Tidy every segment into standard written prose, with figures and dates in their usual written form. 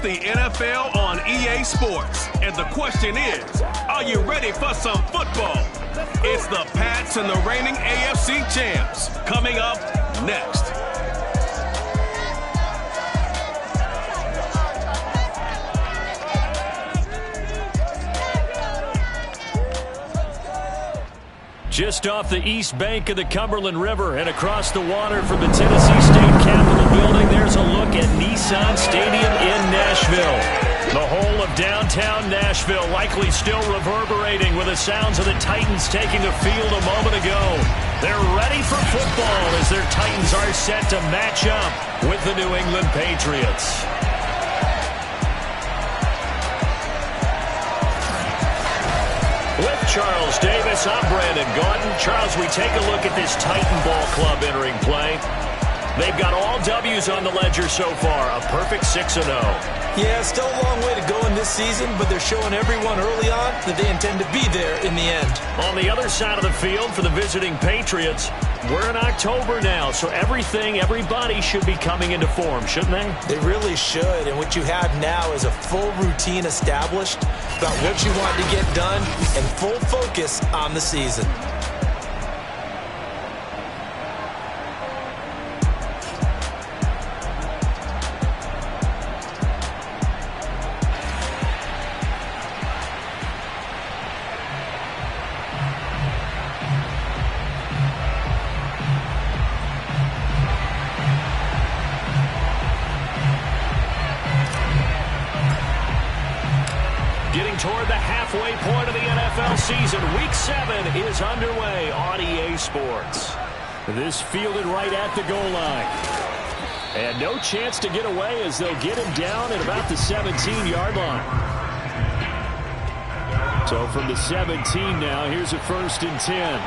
the NFL on EA Sports. And the question is, are you ready for some football? It's the Pats and the reigning AFC champs. Coming up next. Just off the east bank of the Cumberland River and across the water from the Tennessee State Capitol building, there's a look at Nissan Stadium in Nashville. The whole of downtown Nashville likely still reverberating with the sounds of the Titans taking the field a moment ago. They're ready for football as their Titans are set to match up with the New England Patriots. With Charles Davis, I'm Brandon Gordon. Charles, we take a look at this Titan Ball Club entering play. They've got all W's on the ledger so far, a perfect 6-0. Yeah, still a long way to go in this season, but they're showing everyone early on that they intend to be there in the end. On the other side of the field for the visiting Patriots, we're in October now, so everybody should be coming into form, shouldn't they? They really should, and what you have now is a full routine established about what you want to get done and full focus on the season. Toward the halfway point of the NFL season, Week 7 is underway on EA Sports. This fielded right at the goal line. And no chance to get away as they'll get him down at about the 17-yard line. So from the 17 now, here's a 1st and 10.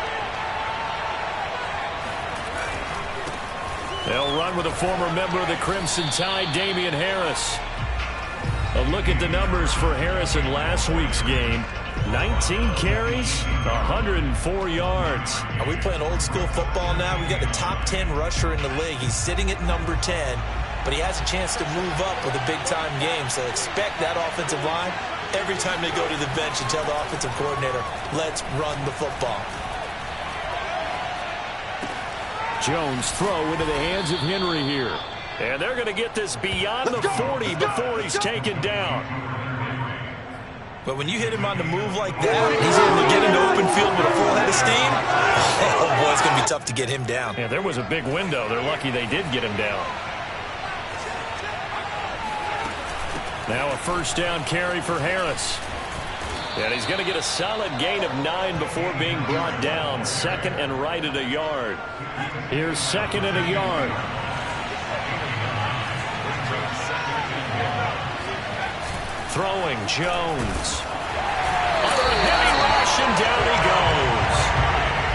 They'll run with a former member of the Crimson Tide, Damian Harris. A look at the numbers for Harris in last week's game. 19 carries, 104 yards. Are we playing old school football now? We got the top 10 rusher in the league. He's sitting at number 10, but he has a chance to move up with a big-time game. So expect that offensive line every time they go to the bench and tell the offensive coordinator, let's run the football. Jones throw into the hands of Henry here. And they're going to get this beyond the 40 before he's taken down. But when you hit him on the move like that, he's able to get into open field with a full head of steam. Oh, boy, it's going to be tough to get him down. Yeah, there was a big window. They're lucky they did get him down. Now a 1st down carry for Harris. And he's going to get a solid gain of 9 before being brought down. 2nd and right at a yard. Here's 2nd and a yard. Throwing Jones. Under a heavy rush, and down he goes.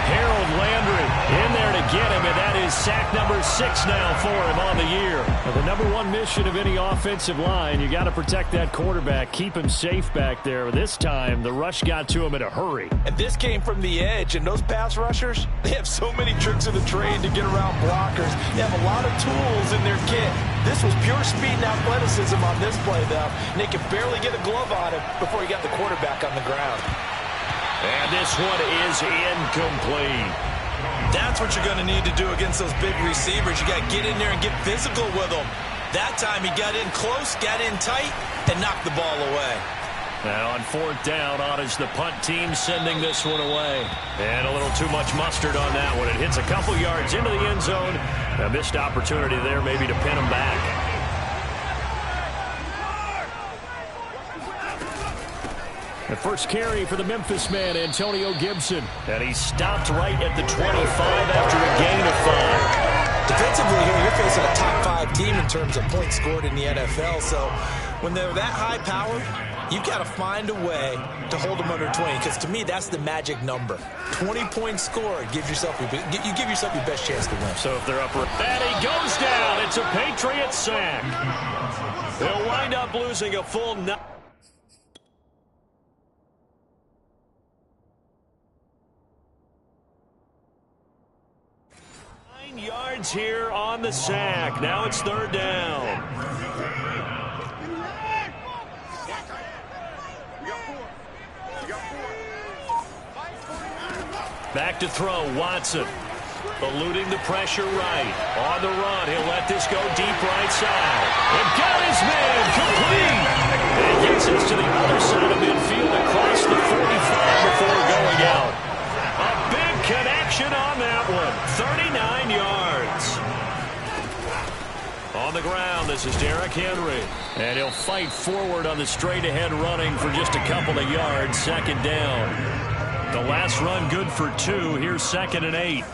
Harold Landry in there to get him, and that is sack number 6 now for him on the year. Well, the number 1 mission of any offensive line, you got to protect that quarterback, keep him safe back there. This time, the rush got to him in a hurry. And this came from the edge, and those pass rushers, they have so many tricks of the trade to get around blockers. They have a lot of tools in their kit. This was pure speed and athleticism on this play, though. And they could barely get a glove on him before he got the quarterback on the ground. And this one is incomplete. That's what you're going to need to do against those big receivers. You got to get in there and get physical with them. That time he got in close, got in tight, and knocked the ball away. Now on 4th down, on is the punt team sending this one away. And a little too much mustard on that one. It hits a couple yards into the end zone. A missed opportunity there maybe to pin him back. The first carry for the Memphis man, Antonio Gibson. And he stopped right at the 25 after a gain of 5. Defensively here, you're facing a top 5 team in terms of points scored in the NFL. So when they're that high powered, you've got to find a way to hold them under 20. Because to me, that's the magic number. 20 points scored gives yourself you give yourself your best chance to win. So if they're up, and he goes down. It's a Patriot sack. They'll wind up losing a full 9. Yards here on the sack. Now it's 3rd down. Back to throw, Watson. Eluding the pressure right. On the run, he'll let this go deep right side. And got his man complete. And gets us to the other side of midfield across the 45 before going out. A big connection on that one. 39 yards. On the ground, this is Derrick Henry. And he'll fight forward on the straight-ahead running for just a couple of yards. Second down. The last run good for 2. Here's 2nd and 8.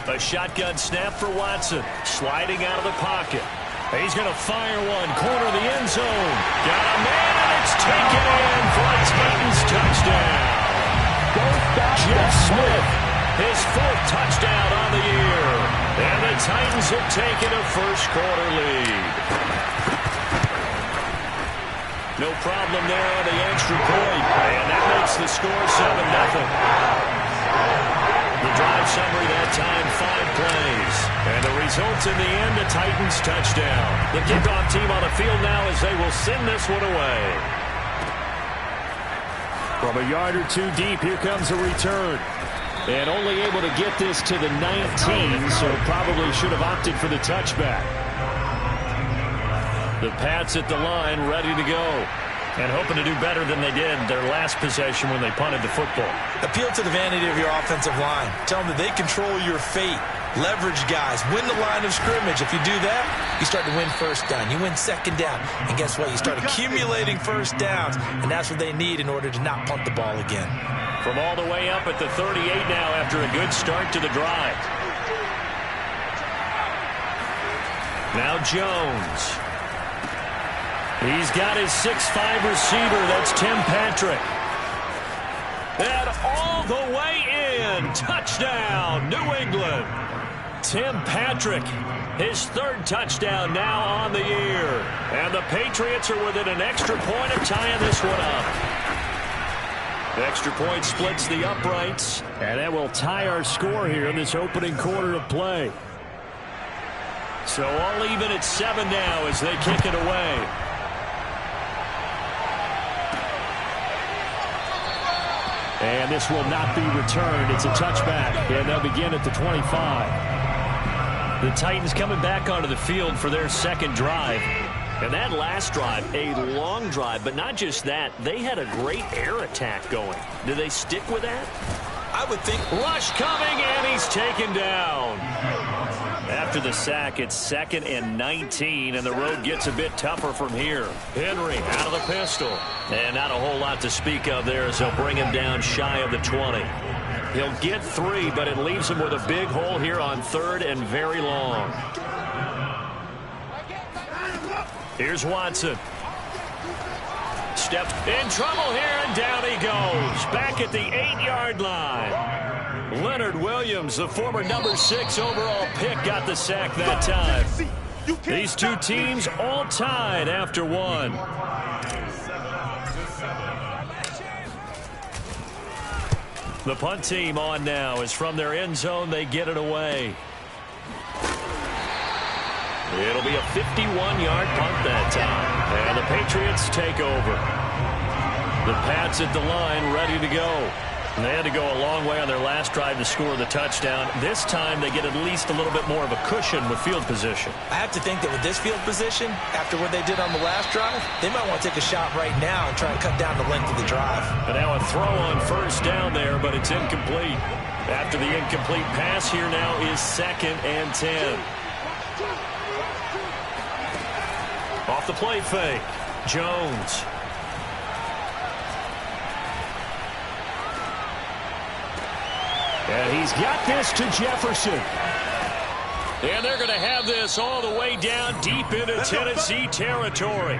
A shotgun snap for Watson. Sliding out of the pocket. He's going to fire one. Corner of the end zone. Got a man, and it's taken in for a Titans touchdown. Jeff Smith, his 4th touchdown on the year. And the Titans have taken a first-quarter lead. No problem there on the extra point. And that makes the score 7-0. The drive summary that time, 5 plays. And the results in the end, a Titans touchdown. The kickoff team on the field now as they will send this one away. From a yard or 2 deep, here comes a return. And only able to get this to the 19, so probably should have opted for the touchback. The Pats at the line, ready to go. And hoping to do better than they did their last possession when they punted the football. Appeal to the vanity of your offensive line. Tell them that they control your fate. Leverage guys. Win the line of scrimmage. If you do that, you start to win first down. You win second down. And guess what? You start accumulating first downs. And that's what they need in order to not punt the ball again. From all the way up at the 38 now after a good start to the drive. Now Jones. He's got his 6'5" receiver. That's Tim Patrick. And all the way in. Touchdown, New England. Tim Patrick, his 3rd touchdown now on the year. And the Patriots are within an extra point of tying this one up. The extra point splits the uprights. And that will tie our score here in this opening quarter of play. So all even at 7 now as they kick it away. And this will not be returned. It's a touchback, and they'll begin at the 25. The Titans coming back onto the field for their 2nd drive. And that last drive, a long drive, but not just that. They had a great air attack going. Do they stick with that? I would think. Rush coming, and he's taken down. After the sack, it's 2nd and 19, and the road gets a bit tougher from here. Henry out of the pistol. And not a whole lot to speak of there as they'll bring him down shy of the 20. He'll get 3, but it leaves him with a big hole here on 3rd and very long. Here's Watson. Steps in trouble here, and down he goes. Back at the 8-yard line. Leonard Williams, the former number 6 overall pick, got the sack that time. These two teams all tied after 1. The punt team on now as from their end zone they get it away. It'll be a 51-yard punt that time. And the Patriots take over. The Pats at the line ready to go. And they had to go a long way on their last drive to score the touchdown. This time they get at least a little bit more of a cushion with field position. I have to think that with this field position, after what they did on the last drive, they might want to take a shot right now and try and cut down the length of the drive. And now a throw on 1st down there, but it's incomplete. After the incomplete pass, here now is 2nd and 10. Off the play fake, Jones. And he's got this to Jefferson. And they're going to have this all the way down deep into Tennessee territory.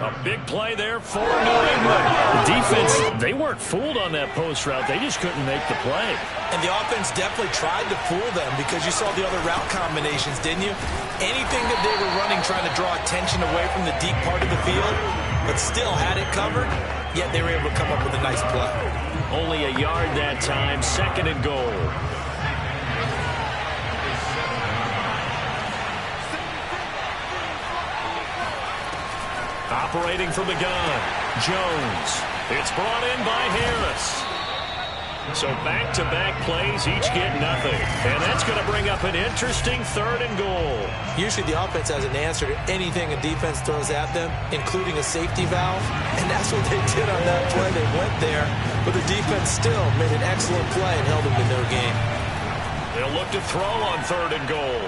A big play there for New England. The defense, they weren't fooled on that post route. They just couldn't make the play. And the offense definitely tried to fool them because you saw the other route combinations, didn't you? Anything that they were running trying to draw attention away from the deep part of the field, but still had it covered, yet they were able to come up with a nice play. Only a yard that time, 2nd and goal. Operating from the gun. Jones. It's brought in by Harris. So back-to-back plays, each get nothing. And that's going to bring up an interesting 3rd and goal. Usually the offense has an answer to anything a defense throws at them, including a safety valve. And that's what they did on that play. They went there, but the defense still made an excellent play and held them to no gain. They'll look to throw on 3rd and goal.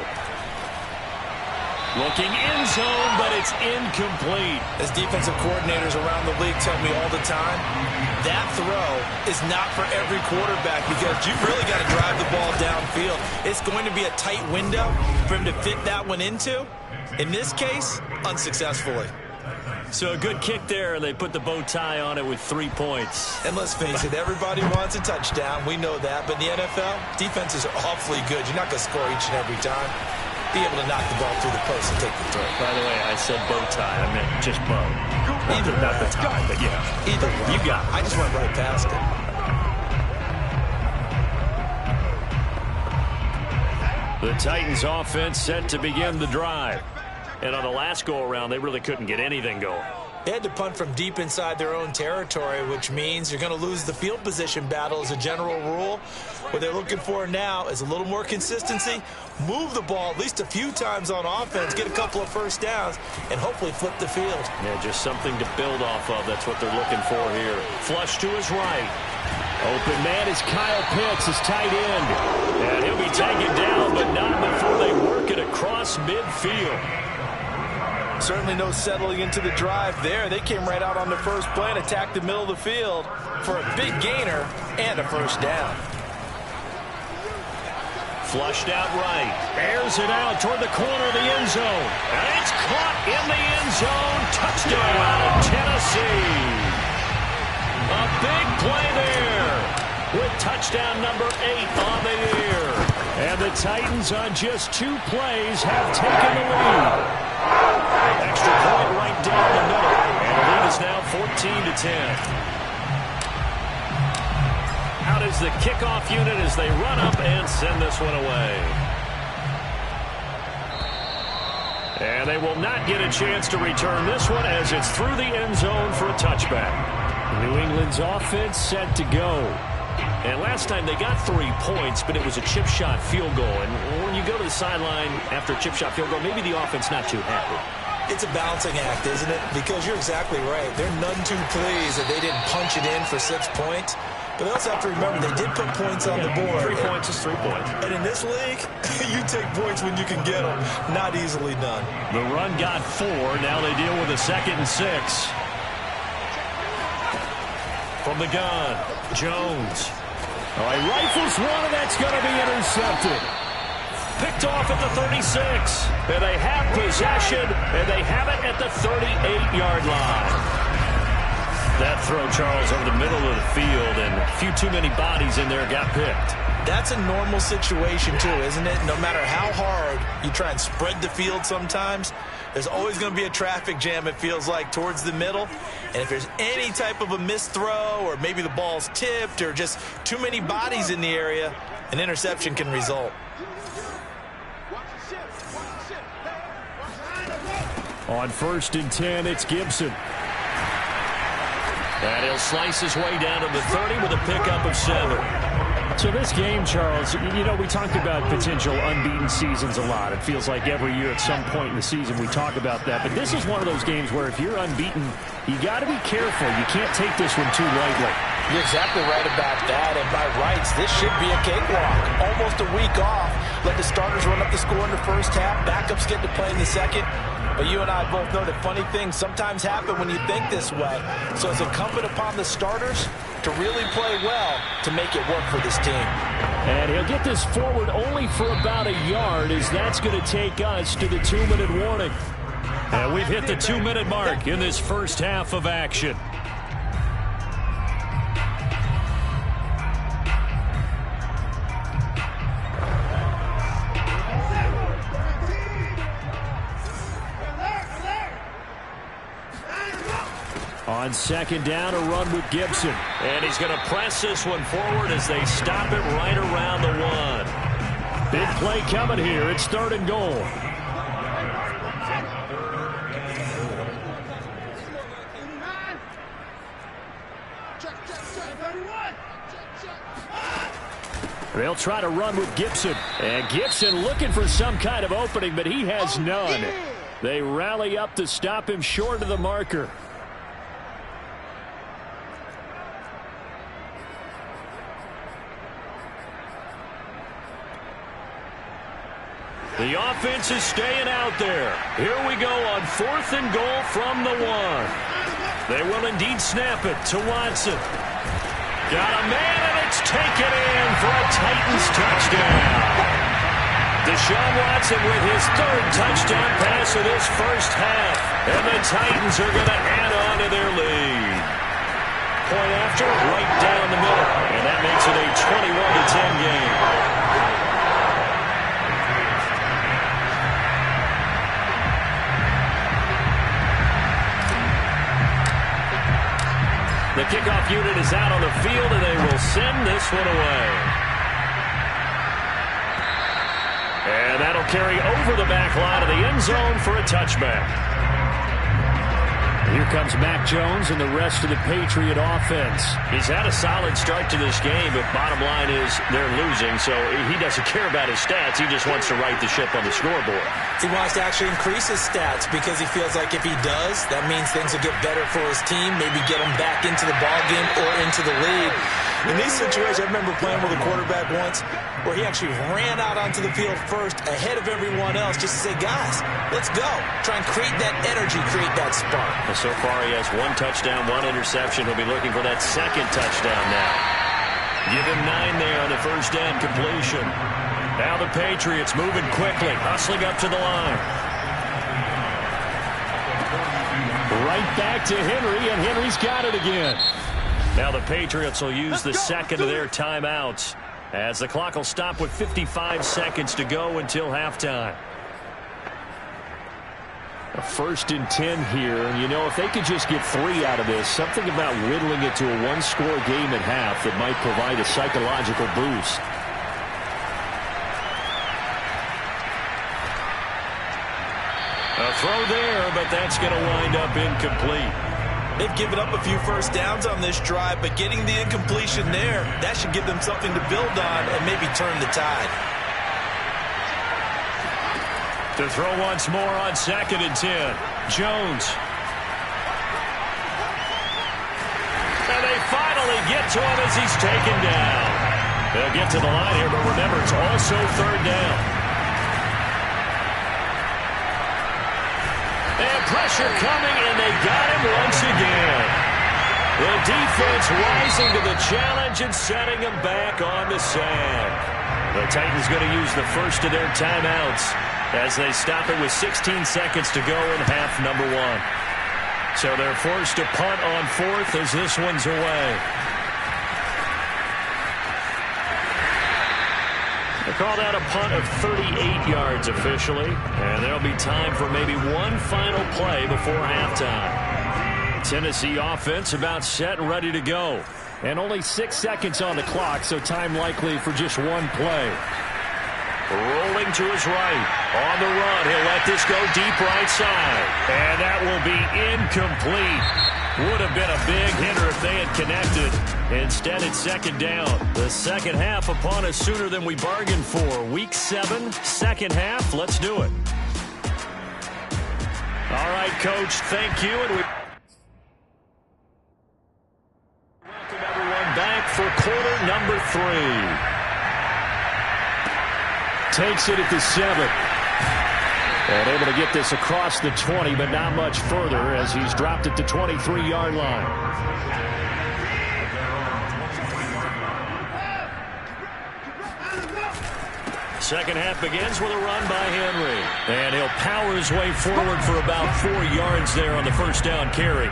Looking in zone, but it's incomplete. As defensive coordinators around the league tell me all the time, that throw is not for every quarterback because you've really got to drive the ball downfield. It's going to be a tight window for him to fit that one into. In this case, unsuccessfully. So a good kick there, and they put the bow tie on it with 3 points. And let's face it, everybody wants a touchdown. We know that. But in the NFL, defenses are awfully good. You're not going to score each and every time. Be able to knock the ball through the post and take the throw. By the way, I said bow tie. I meant just bow. Either not the tie, but yeah. Either way. You got it. I just went right past it. The Titans offense set to begin the drive. And on the last go-around, they really couldn't get anything going. They had to punt from deep inside their own territory, which means you're going to lose the field position battle as a general rule. What they're looking for now is a little more consistency, move the ball at least a few times on offense, get a couple of first downs, and hopefully flip the field. Yeah, just something to build off of. That's what they're looking for here. Flush to his right. Open man is Kyle Pitts, his tight end. And he'll be taken down, but not before they work it across midfield. Certainly no settling into the drive there. They came right out on the first play and attacked the middle of the field for a big gainer and a first down. Flushed out right. Airs it out toward the corner of the end zone. And it's caught in the end zone. Touchdown, Tennessee. A big play there with touchdown number 8 on the year. And the Titans on just 2 plays have taken the lead. Extra point right down the middle. And the lead is now 14-10. Out is the kickoff unit as they run up and send this one away. And they will not get a chance to return this one as it's through the end zone for a touchback. New England's offense set to go. And last time they got 3 points, but it was a chip shot field goal. And when you go to the sideline after a chip shot field goal, maybe the offense not too happy. It's a balancing act, isn't it? Because you're exactly right. They're none too pleased that they didn't punch it in for 6 points. But they also have to remember they did put points on the board. 3 points is 3 points. And in this league, you take points when you can get them. Not easily done. The run got 4. Now they deal with a 2nd and 6. From the gun, Jones. All right, rifles one, and that's going to be intercepted. Picked off at the 36. And they have possession, and they have it at the 38-yard line. That throw, Charles, over the middle of the field, and a few too many bodies in there got picked. That's a normal situation, too, isn't it? No matter how hard you try and spread the field sometimes, there's always going to be a traffic jam, it feels like, towards the middle. And if there's any type of a missed throw or maybe the ball's tipped or just too many bodies in the area, an interception can result. On 1st and 10, it's Gibson. And he'll slice his way down to the 30 with a pickup of 7. So this game, Charles, you know, we talked about potential unbeaten seasons a lot. It feels like every year at some point in the season we talk about that. But this is one of those games where if you're unbeaten, you got to be careful. You can't take this one too lightly. You're exactly right about that. And by rights, this should be a cakewalk. Almost a week off. Let the starters run up the score in the first half. Backups get to play in the second. But you and I both know that funny things sometimes happen when you think this way. So it's incumbent upon the starters to really play well to make it work for this team. And he'll get this forward only for about a yard, as that's going to take us to the 2-minute warning. And we've hit the 2-minute mark in this first half of action. On 2nd down, a run with Gibson. And he's going to press this one forward as they stop it right around the 1. Big play coming here. It's 3rd and goal. They'll try to run with Gibson. And Gibson looking for some kind of opening, but he has none. They rally up to stop him short of the marker. The offense is staying out there. Here we go on 4th and goal from the 1. They will indeed snap it to Watson. Got a man, and it's taken in for a Titans touchdown. Deshaun Watson with his 3rd touchdown pass of this first half. And the Titans are going to add on to their lead. Point after, right down the middle. And that makes it a 21-10 game. The kickoff unit is out on the field, and they will send this one away. And that'll carry over the back line of the end zone for a touchback. Here comes Mac Jones and the rest of the Patriot offense. He's had a solid start to this game, but bottom line is they're losing, so he doesn't care about his stats. He just wants to right the ship on the scoreboard. He wants to actually increase his stats because he feels like if he does, that means things will get better for his team, maybe get him back into the ballgame or into the lead. In these situations, I remember playing with a quarterback once where he actually ran out onto the field first ahead of everyone else just to say, guys, let's go. Try and create that energy, create that spark. So far, he has 1 touchdown, 1 interception. He'll be looking for that 2nd touchdown now. Give him 9 there on the first down completion. Now the Patriots moving quickly, hustling up to the line. Right back to Henry, and Henry's got it again. Now the Patriots will use the 2nd of their timeouts as the clock will stop with 55 seconds to go until halftime. A 1st and 10 here, and you know, if they could just get 3 out of this, something about whittling it to a 1-score game at half that might provide a psychological boost. A throw there, but that's going to wind up incomplete. They've given up a few first downs on this drive, but getting the incompletion there, that should give them something to build on and maybe turn the tide. To throw once more on 2nd and 10. Jones. And they finally get to him as he's taken down. They'll get to the line here, but remember, it's also 3rd down. And pressure coming, and they got him once again. The defense rising to the challenge and setting him back on the sand. The Titans going to use the first of their timeouts as they stop it with 16 seconds to go in half number 1. So they're forced to punt on 4th as this one's away. They call that a punt of 38 yards officially, and there'll be time for maybe one final play before halftime. Tennessee offense about set and ready to go. And only 6 seconds on the clock, so time likely for just one play. Rolling to his right. On the run, he'll let this go deep right side. And that will be incomplete. Would have been a big hitter if they had connected. Instead, it's 2nd down. The second half upon us sooner than we bargained for. Week 7, second half. Let's do it. All right, Coach, thank you. And we welcome everyone back for quarter number 3. Takes it at the 7. And able to get this across the 20, but not much further as he's dropped it to 23-yard line. Second half begins with a run by Henry. And he'll power his way forward for about 4 yards there on the first down carry.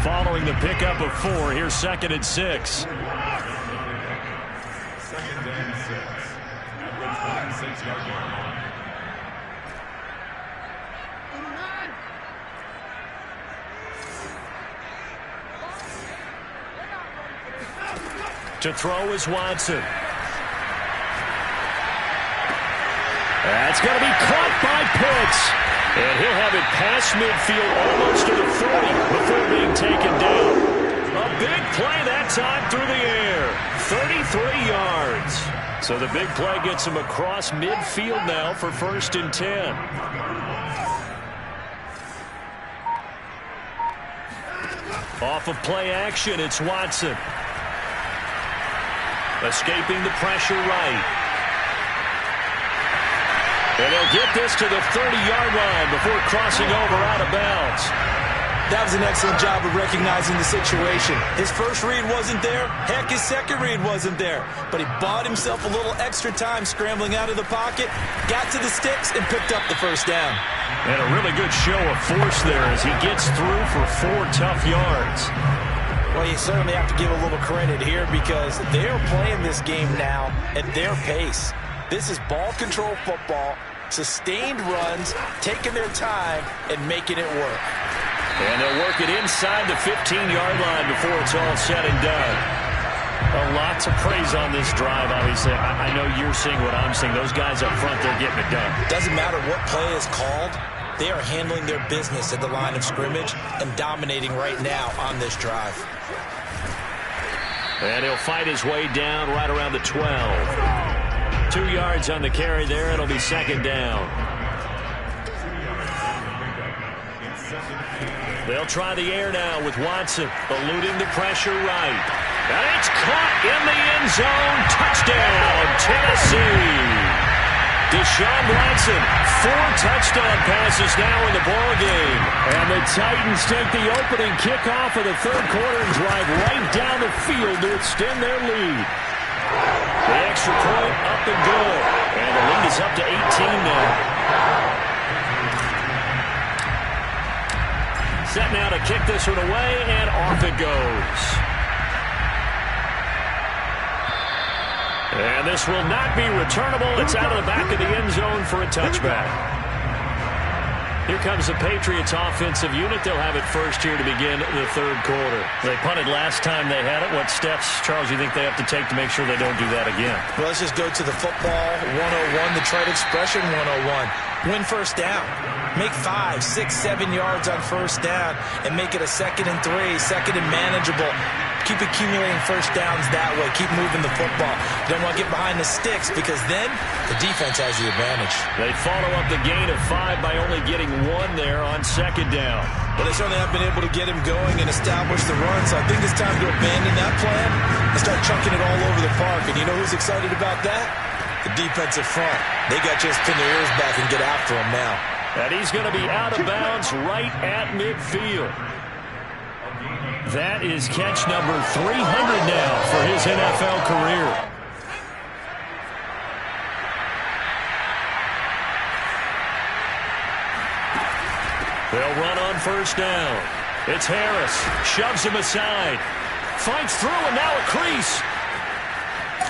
Following the pickup of 4, here's 2nd and 6. To throw is Watson. That's going to be caught by Pitts. And he'll have it past midfield almost to the 30 before being taken down. A big play time through the air. 33 yards. So the big play gets him across midfield now for 1st and 10. Off of play action, it's Watson. Escaping the pressure right. And he'll get this to the 30-yard line before crossing over out of bounds. That was an excellent job of recognizing the situation. His first read wasn't there. Heck, his second read wasn't there. But he bought himself a little extra time scrambling out of the pocket, got to the sticks, and picked up the first down. And a really good show of force there as he gets through for 4 tough yards. Well, you certainly have to give a little credit here because they're playing this game now at their pace. This is ball control football, sustained runs, taking their time, and making it work. And they'll work it inside the 15-yard line before it's all said and done. Lots of praise on this drive, obviously. I know you're seeing what I'm seeing. Those guys up front, they're getting it done. Doesn't matter what play is called. They are handling their business at the line of scrimmage and dominating right now on this drive. And he'll fight his way down right around the 12. 2 yards on the carry there. It'll be 2nd down. They'll try the air now with Watson, eluding the pressure right. And it's caught in the end zone. Touchdown, Tennessee. Deshaun Watson, 4 touchdown passes now in the ball game. And the Titans take the opening kickoff of the 3rd quarter and drive right down the field to extend their lead. The extra point up and good. And the lead is up to 18 now. Set now to kick this one away, and off it goes. And this will not be returnable. It's out of the back of the end zone for a touchback. Here comes the Patriots offensive unit. They'll have it first here to begin the 3rd quarter. They punted last time they had it. What steps, Charles, do you think they have to take to make sure they don't do that again? Well, let's just go to the football 101, the trite expression 101. Win first down. Make 5, 6, 7 yards on first down and make it a 2nd and 3, 2nd and manageable. Keep accumulating first downs that way. Keep moving the football. You don't want to get behind the sticks because then the defense has the advantage. They follow up the gain of 5 by only getting 1 there on 2nd down. Well, they certainly have been able to get him going and establish the run, so I think it's time to abandon that plan and start chunking it all over the park. And you know who's excited about that? The defensive front. They got just pin their ears back and get after him now. And he's going to be out of bounds right at midfield. That is catch number 300 now for his NFL career. They'll run on first down. It's Harris. Shoves him aside. Fights through and now a crease.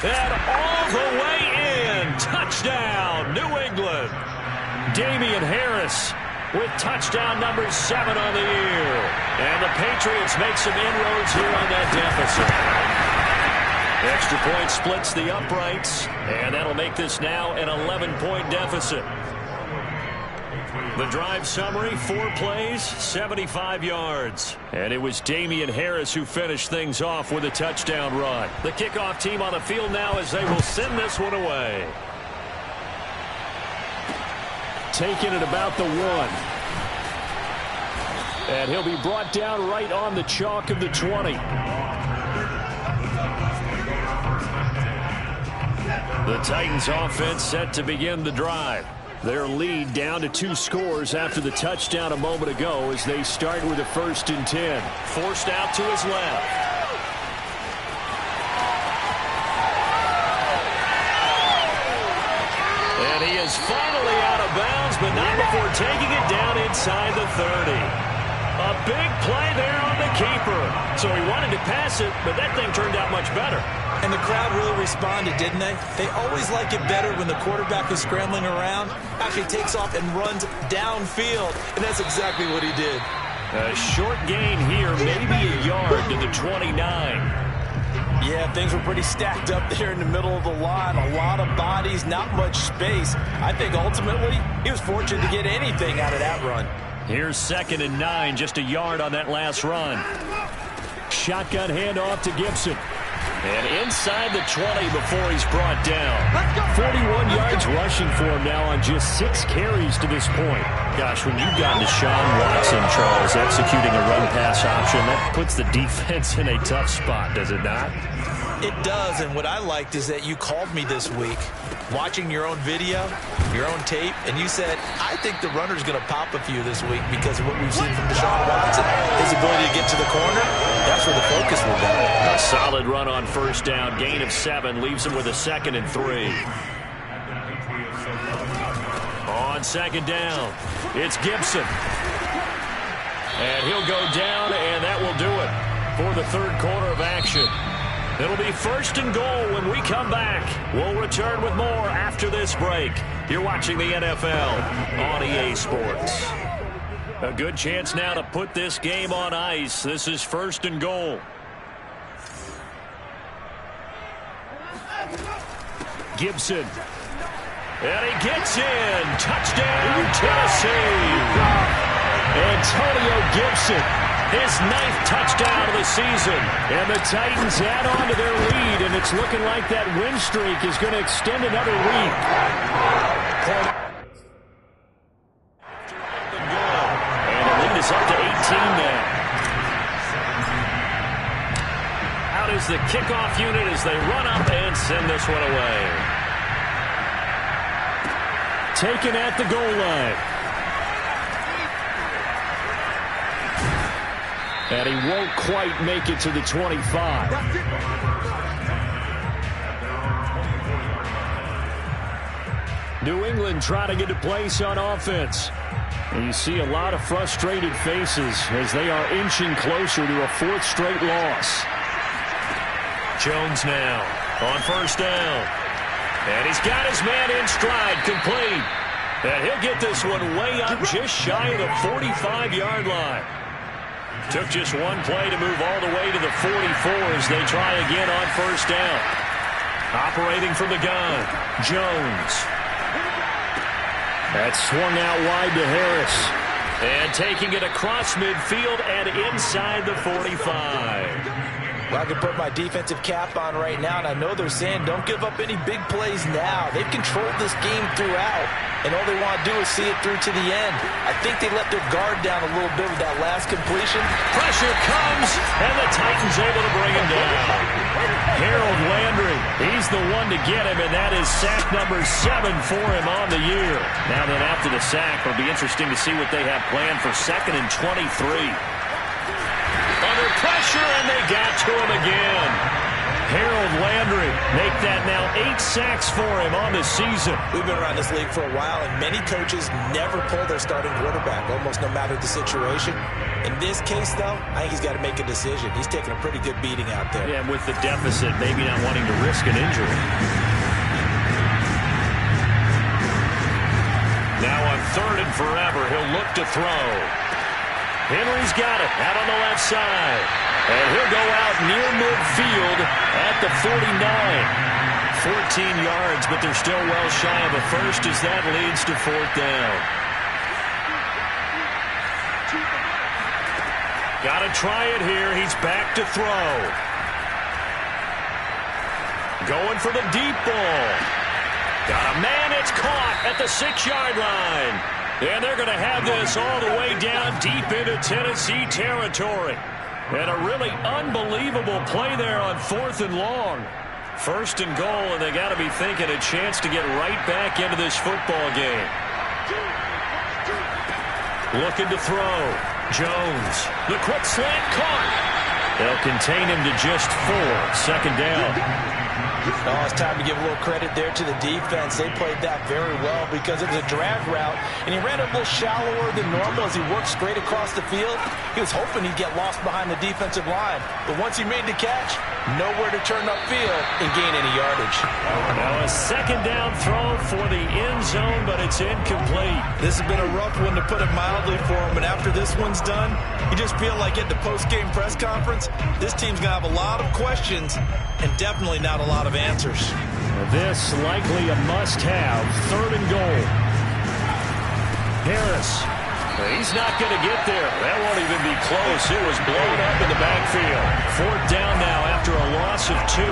And all the way in. Touchdown, New England. Damian Harris with touchdown number 7 on the year. And the Patriots make some inroads here on that deficit. Extra point splits the uprights, and that'll make this now an 11-point deficit. The drive summary, 4 plays, 75 yards. And it was Damian Harris who finished things off with a touchdown run. The kickoff team on the field now as they will send this one away. Taking it about the 1. And he'll be brought down right on the chalk of the 20. The Titans offense set to begin the drive. Their lead down to 2 scores after the touchdown a moment ago as they start with a 1st and 10. Forced out to his left. And he is finally out of bounds, but not before taking it down inside the 30. A big play there on the keeper. So he wanted to pass it, but that thing turned out much better. And the crowd really responded, didn't they? They always like it better when the quarterback is scrambling around, actually takes off and runs downfield, and that's exactly what he did. A short gain here, maybe a yard to the 29. Yeah, things were pretty stacked up there in the middle of the line. A lot of bodies, not much space. I think ultimately he was fortunate to get anything out of that run. Here's 2nd and 9, just a yard on that last run. shotgun handoff to Gibson. And inside the 20 before he's brought down. 41 yards rushing for him now on just 6 carries to this point. Gosh, when you've got Deshaun Watson, Charles, executing a run-pass option, that puts the defense in a tough spot, does it not? It does, and what I liked is that you called me this week, watching your own video, your own tape, and you said, I think the runner's going to pop a few this week because of what we've seen from Deshaun Watson, his ability to get to the corner. That's where the focus will go. A solid run on first down, gain of 7, leaves him with a 2nd and 3. On 2nd down, it's Gibson. And he'll go down, and that will do it for the 3rd quarter of action. It'll be 1st and goal when we come back. We'll return with more after this break. You're watching the NFL on EA Sports. A good chance now to put this game on ice. This is 1st and goal. Gibson. And he gets in. Touchdown, Tennessee. Antonio Gibson. His 9th touchdown of the season. And the Titans add on to their lead, and it's looking like that win streak is going to extend another week. And the lead is up to 18 now. Out is the kickoff unit as they run up and send this one away. Taken at the goal line. And he won't quite make it to the 25. New England trying to get a place on offense. And you see a lot of frustrated faces as they are inching closer to a 4th straight loss. Jones now on first down. And he's got his man in stride, complete. And he'll get this one way up just shy of the 45-yard line. Took just one play to move all the way to the 44 as they try again on first down. Operating from the gun, Jones. That swung out wide to Harris. And taking it across midfield and inside the 45. Well, I can put my defensive cap on right now, and I know they're saying don't give up any big plays now. They've controlled this game throughout, and all they want to do is see it through to the end. I think they let their guard down a little bit with that last completion. Pressure comes, and the Titans able to bring him down. Harold Landry, he's the one to get him, and that is sack number 7 for him on the year. Now then, after the sack, it'll be interesting to see what they have planned for 2nd and 23. Under pressure, and they got to him again. Harold Landry make that now 8 sacks for him on the season. We've been around this league for a while, and many coaches never pull their starting quarterback, almost no matter the situation. In this case, though, I think he's got to make a decision. He's taking a pretty good beating out there. Yeah, with the deficit, maybe not wanting to risk an injury. Now on 3rd and forever, he'll look to throw. Henry's got it out on the left side. And he'll go out near midfield at the 49. 14 yards, but they're still well shy of a first as that leads to 4th down. Got to try it here. He's back to throw. Going for the deep ball. Got a man. It's caught at the 6-yard line. And they're going to have this all the way down deep into Tennessee territory. And a really unbelievable play there on 4th and long. 1st and goal, and they got to be thinking a chance to get right back into this football game. Looking to throw. Jones. The quick slant caught. They'll contain him to just 4. 2nd down. Oh, it's time to give a little credit there to the defense. They played that very well because it was a drag route, and he ran a little shallower than normal as he worked straight across the field. He was hoping he'd get lost behind the defensive line, but once he made the catch, nowhere to turn upfield and gain any yardage. Now a 2nd down throw for the end zone, but it's incomplete. This has been a rough one, to put it mildly, for him, and after this one's done, you just feel like at the post-game press conference, this team's going to have a lot of questions and definitely not a lot of answers. This likely a must-have. 3rd and goal. Harris He's not going to get there. That won't even be close. It was blown up in the backfield. 4th down now after a loss of 2.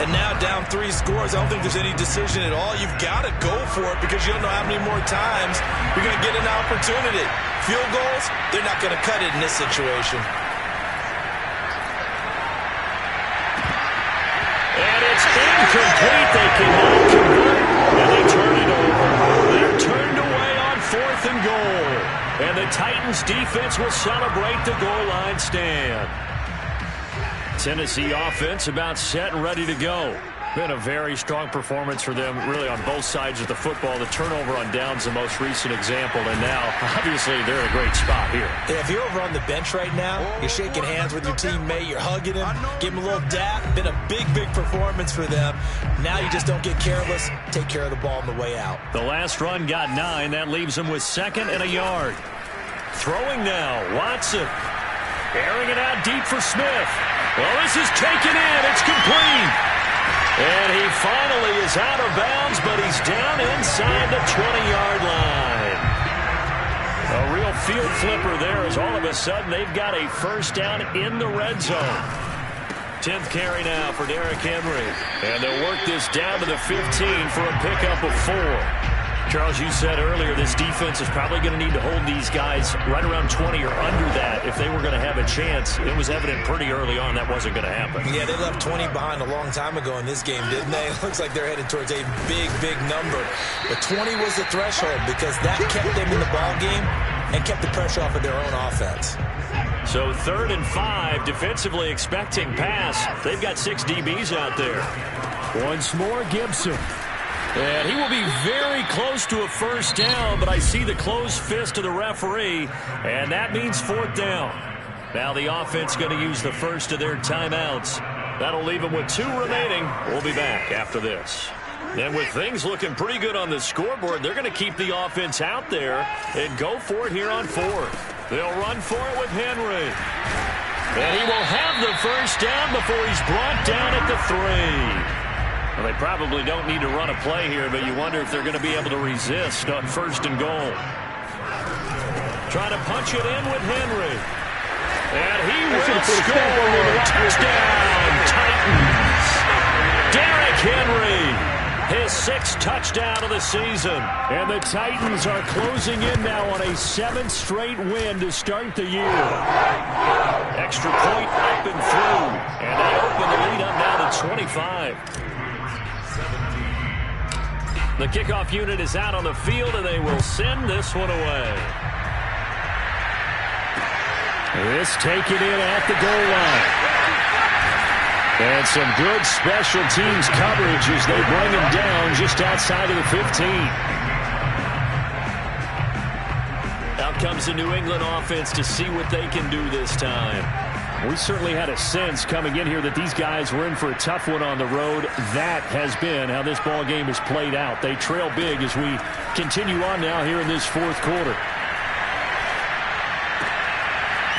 And now down 3 scores. I don't think there's any decision at all. You've got to go for it because you don't know how many more times you're going to get an opportunity. Field goals, they're not going to cut it in this situation. And it's incomplete. They cannot convert. And they turn it over. They're turned away on 4th and goal. And the Titans defense will celebrate the goal line stand. Tennessee offense about set and ready to go. Been a very strong performance for them, really, on both sides of the football. The turnover on downs, the most recent example, and now, obviously, they're in a great spot here. Yeah, if you're over on the bench right now, you're shaking hands with your teammate, you're hugging him, give him a little dap. Been a big, big performance for them. Now you just don't get careless. Take care of the ball on the way out. The last run got 9. That leaves them with 2nd and a yard. Throwing now, Watson. Airing it out deep for Smith. Well, this is taken in. It's complete. And he finally is out of bounds, but he's down inside the 20-yard line. A real field flipper there as all of a sudden they've got a 1st down in the red zone. 10th carry now for Derrick Henry. And they'll work this down to the 15 for a pickup of 4. Charles, you said earlier this defense is probably going to need to hold these guys right around 20 or under that if they were going to have a chance. It was evident pretty early on that wasn't going to happen. Yeah, they left 20 behind a long time ago in this game, didn't they? It looks like they're headed towards a big, big number. But 20 was the threshold because that kept them in the ball game and kept the pressure off of their own offense. So 3rd and 5, defensively expecting pass. They've got 6 DBs out there. Once more, Gibson. And he will be very close to a 1st down, but I see the closed fist of the referee, and that means 4th down. Now the offense going to use the first of their timeouts. That'll leave them with 2 remaining. We'll be back after this. And with things looking pretty good on the scoreboard, they're going to keep the offense out there and go for it here on 4th. They'll run for it with Henry. And he will have the 1st down before he's brought down at the 3. Well, they probably don't need to run a play here, but you wonder if they're going to be able to resist on 1st and goal. Trying to punch it in with Henry. And he will score. Touchdown, Titans. Derrick Henry. His 6th touchdown of the season. And the Titans are closing in now on a 7th straight win to start the year. Extra point up and through. And they open the lead up now to 25. The kickoff unit is out on the field, and they will send this one away. This taken in at the goal line. And some good special teams coverage as they bring him down just outside of the 15. Out comes the New England offense to see what they can do this time. We certainly had a sense coming in here that these guys were in for a tough one on the road. That has been how this ball game has played out. They trail big as we continue on now here in this 4th quarter.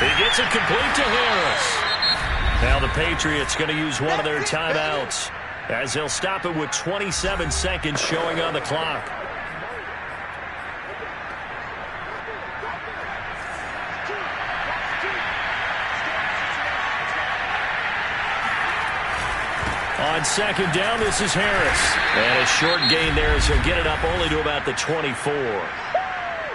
He gets it complete to Harris. Now the Patriots going to use one of their timeouts as they'll stop it with 27 seconds showing on the clock. On 2nd down, this is Harris. And a short gain there as he'll get it up only to about the 24.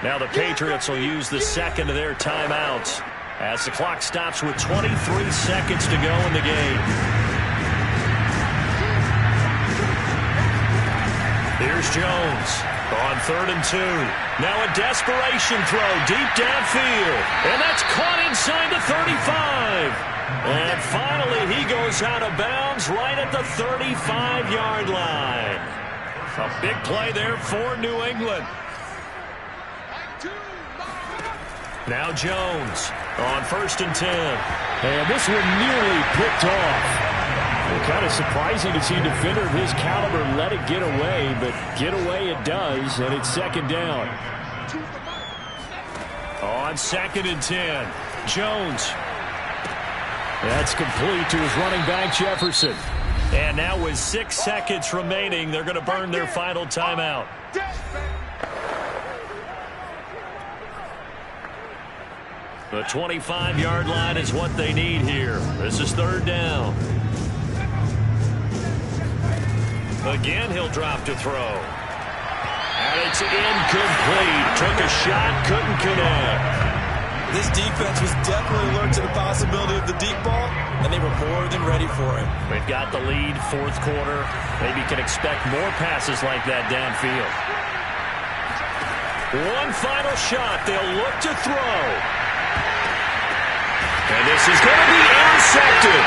Now the Patriots will use the 2nd of their timeouts as the clock stops with 23 seconds to go in the game. Here's Jones on 3rd and 2. Now a desperation throw deep downfield. And that's caught inside the 35. And finally, he goes out of bounds right at the 35-yard line. A big play there for New England. Now Jones on 1st and 10. And this one nearly picked off. Well, kind of surprising to see a defender of his caliber let it get away, but get away it does, and it's 2nd down. On 2nd and 10, Jones. That's complete to his running back, Jefferson. And now with 6 seconds remaining, they're going to burn their final timeout. The 25-yard line is what they need here. This is third down. Again, he'll drop to throw. And it's incomplete. Took a shot, couldn't connect. This defense was definitely alert to the possibility of the deep ball, and they were more than ready for it. They've got the lead, fourth quarter. Maybe can expect more passes like that downfield. One final shot. They'll look to throw. And this is going to be intercepted.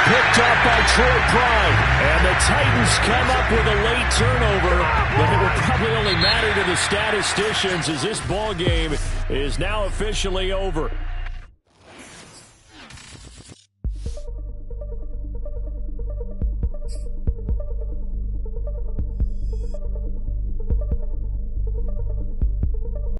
Picked up by Troy Pride. And the Titans come up with a late turnover, but it will probably only matter to the statisticians as this ball game is now officially over.